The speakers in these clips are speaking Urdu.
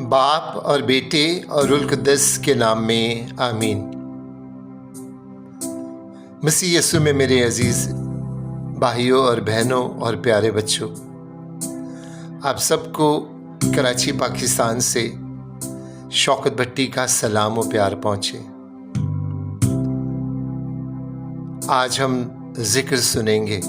باپ اور بیٹے اور روح القدس کے نام میں آمین۔ مسیح یسوع میں میرے عزیز بھائیوں اور بہنوں اور پیارے بچوں، آپ سب کو کراچی پاکستان سے شوکت بھٹی کا سلام و پیار پہنچے۔ آج ہم ذکر سنیں گے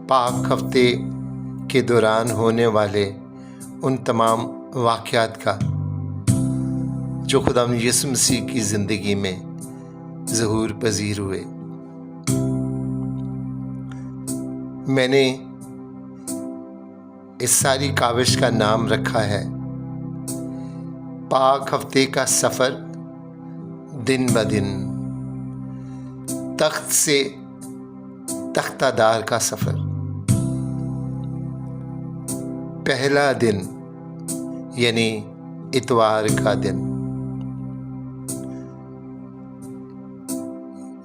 پاک ہفتے کے دوران ہونے والے ان تمام واقعات کا جو خداوند یسوع مسیح کی زندگی میں ظہور پذیر ہوئے۔ میں نے اس ساری کاوش کا نام رکھا ہے پاک ہفتے کا سفر دن بدن، تخت سے تختہ دار کا سفر۔ پہلا دن یعنی اتوار کا دن،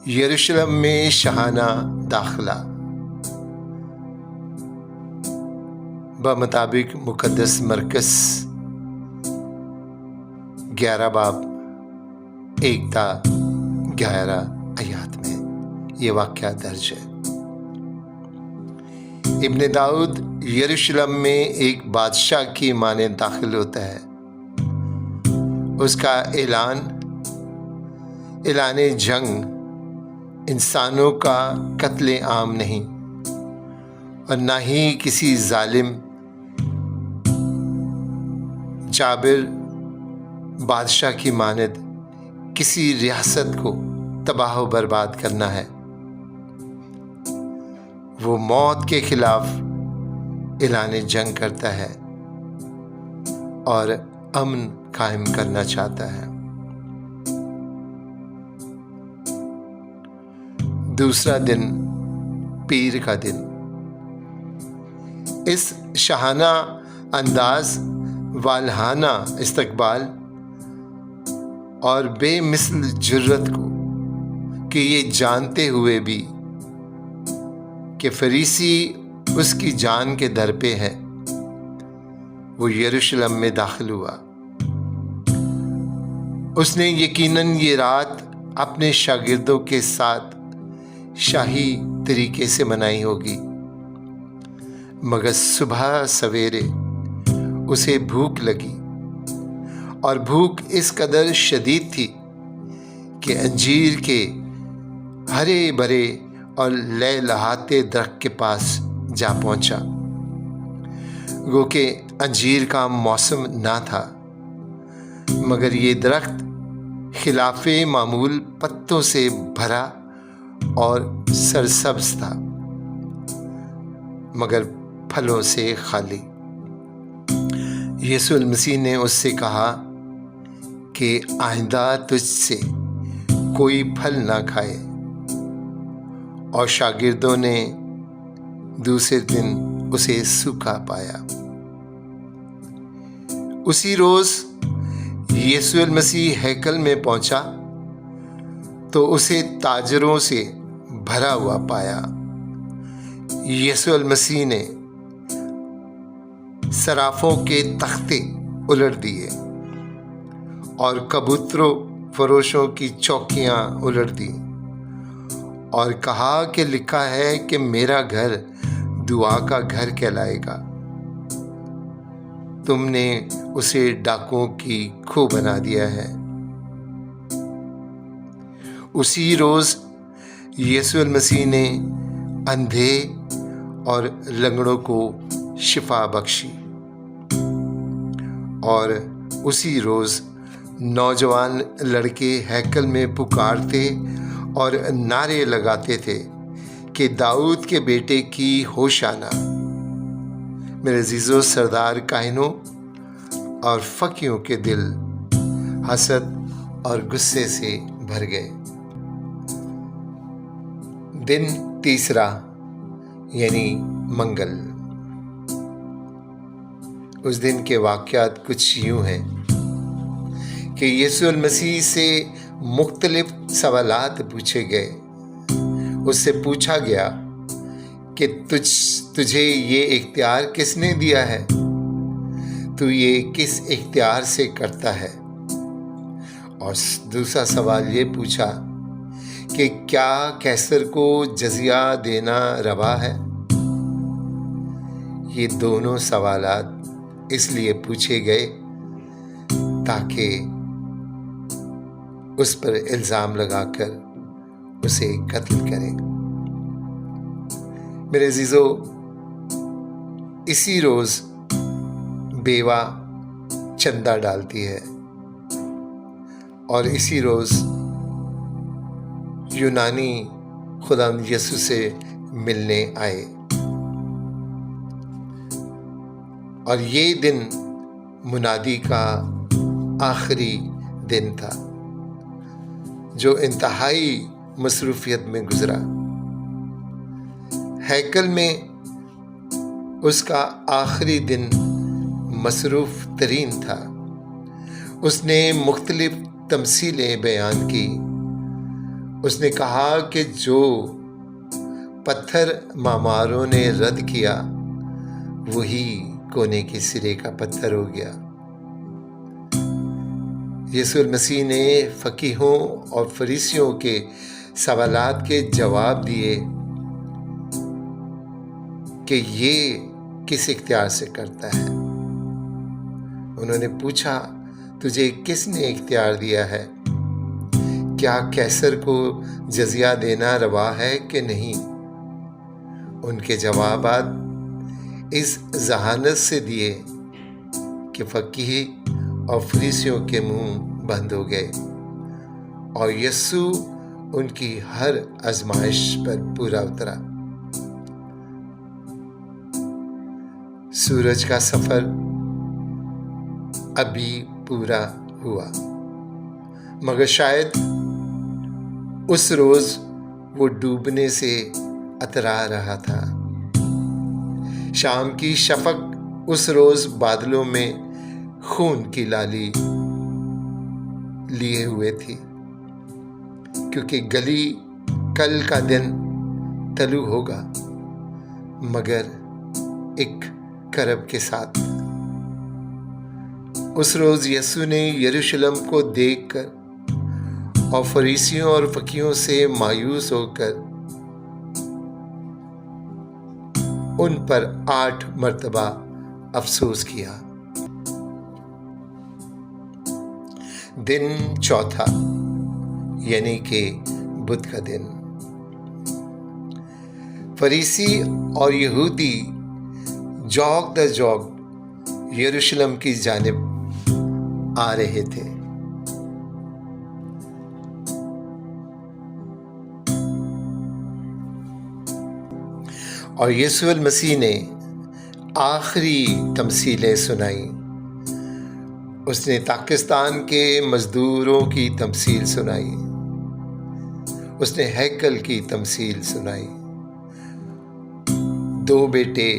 یروشلم میں شاہانہ داخلہ بمطابق مقدس مرکز 11 باب 1 تا 11 آیات میں یہ واقعہ درج ہے۔ ابن داؤد یروشلم میں ایک بادشاہ کی مانند داخل ہوتا ہے۔ اس کا اعلان جنگ انسانوں کا قتل عام نہیں، اور نہ ہی کسی ظالم جابر بادشاہ کی مانند کسی ریاست کو تباہ و برباد کرنا ہے۔ وہ موت کے خلاف اعلان جنگ کرتا ہے اور امن قائم کرنا چاہتا ہے۔ دوسرا دن پیر کا دن، اس شاہانہ انداز، والہانہ استقبال اور بے مثل جرت کو کہ یہ جانتے ہوئے بھی کہ فریسی اس کی جان کے در پہ ہے، وہ یروشلم میں داخل ہوا۔ اس نے یقیناً یہ رات اپنے شاگردوں کے ساتھ شاہی طریقے سے منائی ہوگی، مگر صبح سویرے اسے بھوک لگی، اور بھوک اس قدر شدید تھی کہ انجیر کے ہرے بھرے اور لہلہاتے درخت کے پاس جا پہنچا۔ گو کہ انجیر کا موسم نہ تھا، مگر یہ درخت خلاف معمول پتوں سے بھرا اور سرسبز تھا، مگر پھلوں سے خالی۔ یسوع المسیح نے اس سے کہا کہ آئندہ تجھ سے کوئی پھل نہ کھائے، اور شاگردوں نے دوسرے دن اسے سوکھا پایا۔ اسی روز یسوع المسیح ہیکل میں پہنچا تو اسے تاجروں سے بھرا ہوا پایا۔ یسوع المسیح نے صرافوں کے تختے الٹ دیے اور کبوتروں فروشوں کی چوکیاں الٹ دی، اور کہا کہ لکھا ہے کہ میرا گھر دعا کا گھر کہلائے گا، تم نے اسے ڈاکوؤں کی کھو بنا دیا ہے۔ اسی روز یسوع المسیح نے اندھے اور لنگڑوں کو شفا بخشی، اور اسی روز نوجوان لڑکے ہیکل میں پکارتے اور نعرے لگاتے تھے کہ داؤد کے بیٹے کی ہوشانہ۔ میرے عزیزو، سردار کاہنوں اور فقیوں کے دل حسد اور غصے سے بھر گئے۔ دن تیسرا یعنی منگل۔ اس دن کے واقعات کچھ یوں ہیں کہ یسوع المسیح سے مختلف سوالات پوچھے گئے۔ اس سے پوچھا گیا کہ تجھے یہ اختیار کس نے دیا ہے؟ تو یہ کس اختیار سے کرتا ہے؟ اور دوسرا سوال یہ پوچھا کہ کیا قیصر کو جزیہ دینا روا ہے؟ یہ دونوں سوالات اس لیے پوچھے گئے تاکہ اس پر الزام لگا کر اسے قتل کریں۔ میرے عزیزو، اسی روز بیوہ چندہ ڈالتی ہے اور اسی روز یونانی خداوند یسوع سے ملنے آئے، اور یہ دن منادی کا آخری دن تھا جو انتہائی مصروفیت میں گزرا۔ ہیکل میں اس کا آخری دن مصروف ترین تھا۔ اس نے مختلف تمثیلیں بیان کی۔ اس نے کہا کہ جو پتھر معماروں نے رد کیا وہی کونے کے سرے کا پتھر ہو گیا۔ یسوع المسیح نے فقیہوں اور فریسیوں کے سوالات کے جواب دیے کہ یہ کس اختیار سے کرتا ہے۔ انہوں نے پوچھا، تجھے کس نے اختیار دیا ہے؟ کیا قیصر کو جزیہ دینا روا ہے کہ نہیں؟ ان کے جوابات اس ذہانت سے دیے کہ فقیہ اور فریسیوں کے منہ بند ہو گئے، اور یسوع ان کی ہر آزمائش پر پورا اترا۔ سورج کا سفر ابھی پورا ہوا، مگر شاید اس روز وہ ڈوبنے سے اترا رہا تھا۔ شام کی شفق اس روز بادلوں میں خون کی لالی لیے ہوئے تھی، کیونکہ گلی کل کا دن طلوع ہوگا، مگر ایک کرب کے ساتھ۔ اس روز یسوع نے یروشلم کو دیکھ کر اور فریسیوں اور فقیہوں سے مایوس ہو کر ان پر 8 مرتبہ افسوس کیا۔ دن چوتھا، یعنی کہ بدھ کا دن، فریسی اور یہودی جوق در جوق یروشلم کی جانب آ رہے تھے۔ اور یسوع المسیح نے آخری تمثیلیں سنائیں۔ اس نے پاکستان کے مزدوروں کی تمثیل سنائی، اس نے ہیکل کی تمثیل سنائی۔ 2 بیٹے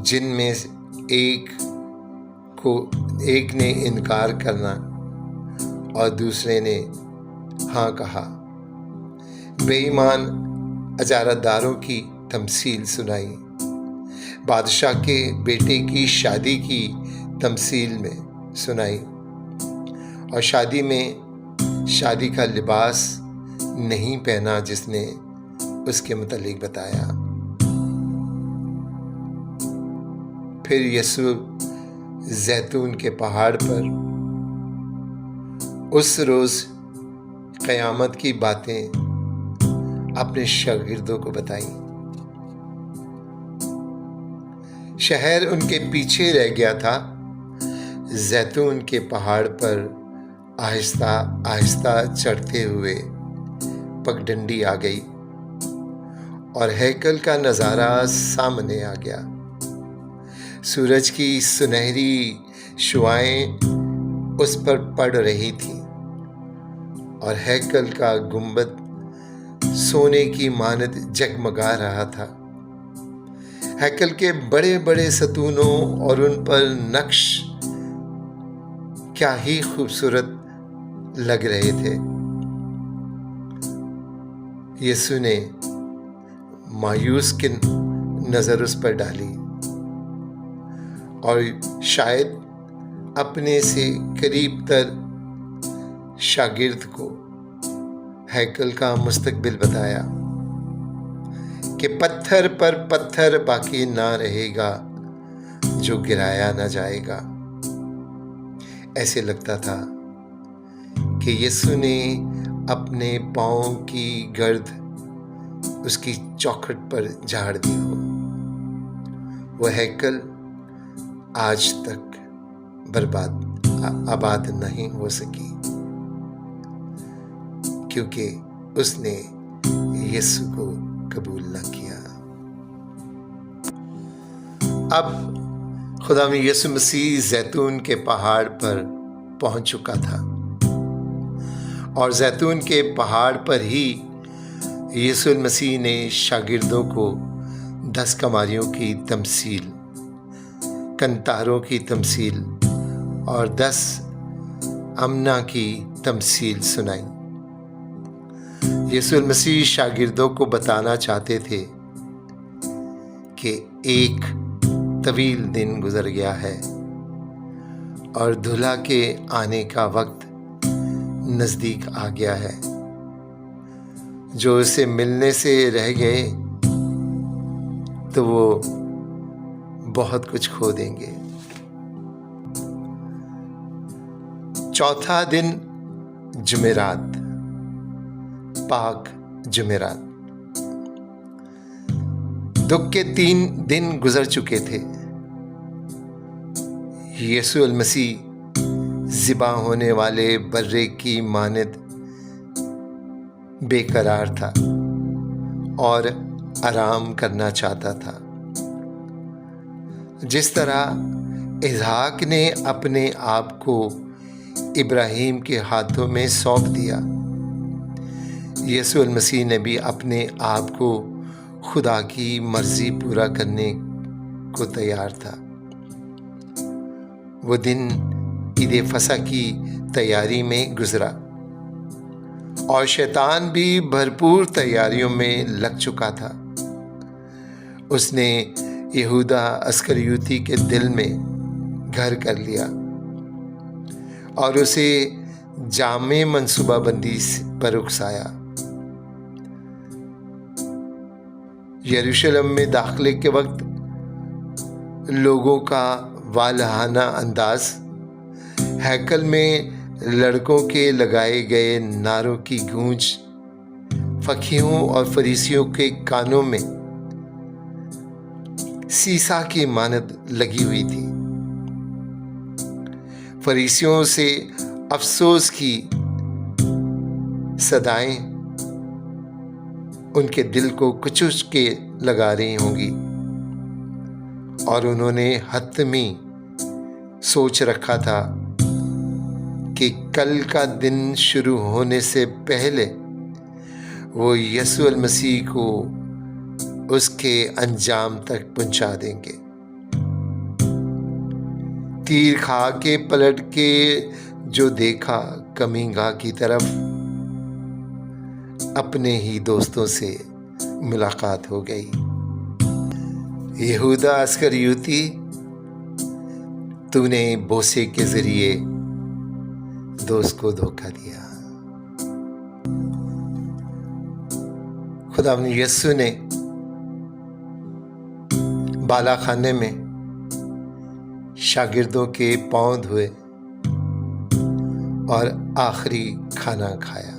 جن میں ایک نے انکار کرنا اور دوسرے نے ہاں کہا، بے ایمان اجارہ داروں کی تمثیل سنائی، بادشاہ کے بیٹے کی شادی کی تمثیل میں سنائی، اور شادی میں شادی کا لباس نہیں پہنا جس نے اس کے متعلق بتایا۔ پھر یسوع زیتون کے پہاڑ پر اس روز قیامت کی باتیں اپنے شاگردوں کو بتائیں۔ شہر ان کے پیچھے رہ گیا تھا۔ زیتون کے پہاڑ پر آہستہ آہستہ چڑھتے ہوئے پگڈنڈی آ گئی اور ہیکل کا نظارہ سامنے آ گیا۔ سورج کی سنہری شعاعیں اس پر پڑ رہی تھیں اور ہیکل کا گنبد سونے کی مانند جگمگا رہا تھا۔ ہیکل کے بڑے بڑے ستونوں اور ان پر نقش کیا ہی خوبصورت لگ رہے تھے۔ یسوع نے مایوس کن نظر اس پر ڈالی اور شاید اپنے سے قریب تر شاگرد کو ہیکل کا مستقبل بتایا کہ پتھر پر پتھر باقی نہ رہے گا جو گرایا نہ جائے گا۔ ایسے لگتا تھا کہ یسوع نے اپنے پاؤں کی گرد اس کی چوکھٹ پر جھاڑ دی ہو۔ وہ ہیکل آج تک آباد نہیں ہو سکی کیونکہ اس نے یسوع کو قبول نہ کیا۔ اب خدا میں یسوع مسیح زیتون کے پہاڑ پر پہنچ چکا تھا، اور زیتون کے پہاڑ پر ہی یسوع المسیح نے شاگردوں کو 10 کماریوں کی تمثیل، کنتاروں کی تمثیل اور 10 امنا کی تمثیل سنائی۔ یسوع المسیح شاگردوں کو بتانا چاہتے تھے کہ ایک طویل دن گزر گیا ہے اور دلہا کے آنے کا وقت نزدیک آ گیا ہے۔ جو اسے ملنے سے رہ گئے تو وہ بہت کچھ کھو دیں گے۔ چوتھا دن جمعرات، پاک جمعرات۔ دکھ کے 3 دن گزر چکے تھے۔ یسوع المسیح ذبح ہونے والے برے کی مانند بے قرار تھا اور آرام کرنا چاہتا تھا، جس طرح اسحاق نے اپنے آپ کو ابراہیم کے ہاتھوں میں سونپ دیا۔ یسوع المسیح نے بھی اپنے آپ کو خدا کی مرضی پورا کرنے کو تیار تھا۔ وہ دن عید فصح کی تیاری میں گزرا اور شیطان بھی بھرپور تیاریوں میں لگ چکا تھا۔ اس نے یہودا اسکریوتی کے دل میں گھر کر لیا اور اسے جامع منصوبہ بندی پر اکسایا۔ یروشلم میں داخلے کے وقت لوگوں کا والہانہ انداز، ہیکل میں لڑکوں کے لگائے گئے نعروں کی گونج، فقیہوں اور فریسیوں کے کانوں میں سیسا کی مانند لگی ہوئی تھی۔ فریسیوں سے افسوس کی صدائیں ان کے دل کو کچوچ کے لگا رہی ہوں گی، اور انہوں نے حتمی سوچ رکھا تھا کہ کل کا دن شروع ہونے سے پہلے وہ یسوع المسیح کو اس کے انجام تک پہنچا دیں گے۔ تیر کھا کے پلٹ کے جو دیکھا کمیں گاہ کی طرف، اپنے ہی دوستوں سے ملاقات ہو گئی۔ یہودا اسکریوتی، تو نے بوسے کے ذریعے دوست کو دھوکہ دیا۔ خدا یسوع نے بالا خانے میں شاگردوں کے پاؤں دھوئے اور آخری کھانا کھایا۔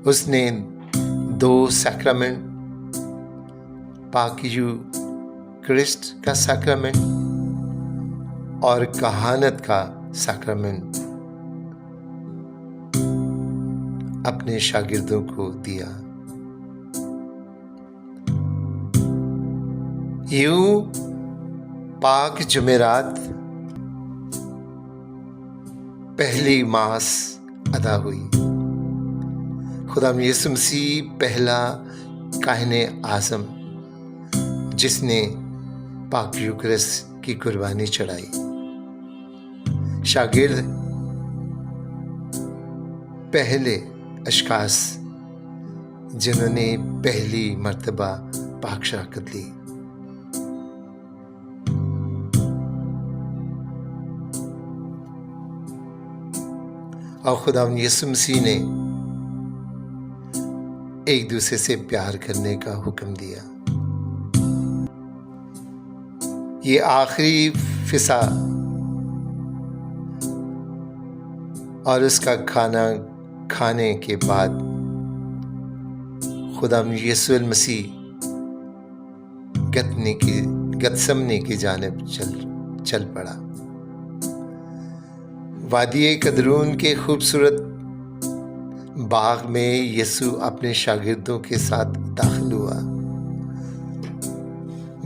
اس نے 2 سیکرامنٹ، پاک یوکرسٹ کا سیکرامنٹ اور کہانت کا سیکرامنٹ اپنے شاگردوں کو دیا۔ یوں پاک جمعرات پہلی ماس ادا ہوئی۔ خدا یسوع مسیح پہلا کاہن اعظم جس نے پاک یوکرسٹ کی قربانی چڑھائی۔ شاگرد پہلے اشخاص جنہوں نے پہلی مرتبہ پاک شراکت لی۔ اور خداوند یسوع مسیح نے ایک دوسرے سے پیار کرنے کا حکم دیا۔ یہ آخری فسا اور اس کا کھانا کھانے کے بعد خداوند یسوع المسیح گتسمنے کی جانب چل پڑا۔ وادی قدرون کے خوبصورت باغ میں یسوع اپنے شاگردوں کے ساتھ داخل ہوا۔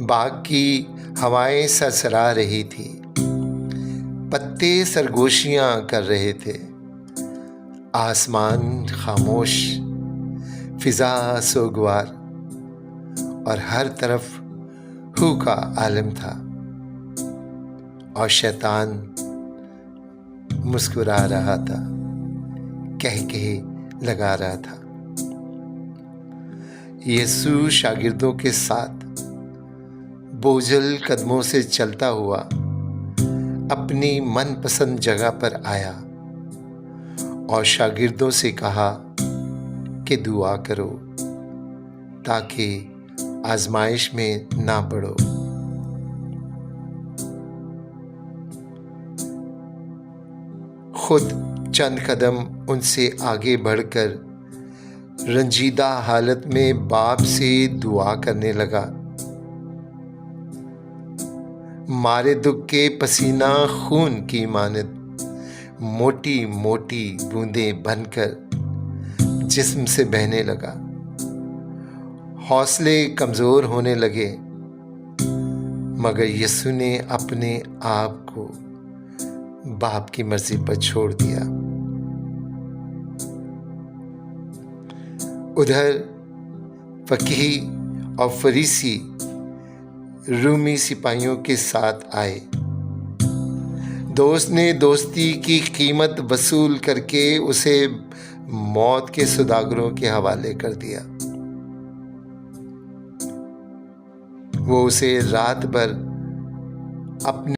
باغ کی ہوائیں سرسرا رہی تھی، پتے سرگوشیاں کر رہے تھے، آسمان خاموش، فضا سوگوار، اور ہر طرف ہو کا عالم تھا، اور شیطان مسکرا رہا تھا، کہے لگا رہا تھا۔ یسوع شاگردوں کے ساتھ بوجھل قدموں سے چلتا ہوا اپنی من پسند جگہ پر آیا اور شاگردوں سے کہا کہ دعا کرو تاکہ آزمائش میں نہ پڑو۔ خود چند قدم ان سے آگے بڑھ کر رنجیدہ حالت میں باپ سے دعا کرنے لگا۔ مارے دکھ کے پسینہ خون کی مانند موٹی موٹی بوندیں بن کر جسم سے بہنے لگا، حوصلے کمزور ہونے لگے، مگر یسوع نے اپنے آپ کو باپ کی مرضی پر چھوڑ دیا۔ ادھر فقیہ اور فریسی رومی سپاہیوں کے ساتھ آئے۔ دوست نے دوستی کی قیمت وصول کر کے اسے موت کے سوداگروں کے حوالے کر دیا۔ وہ اسے رات بھر اپنے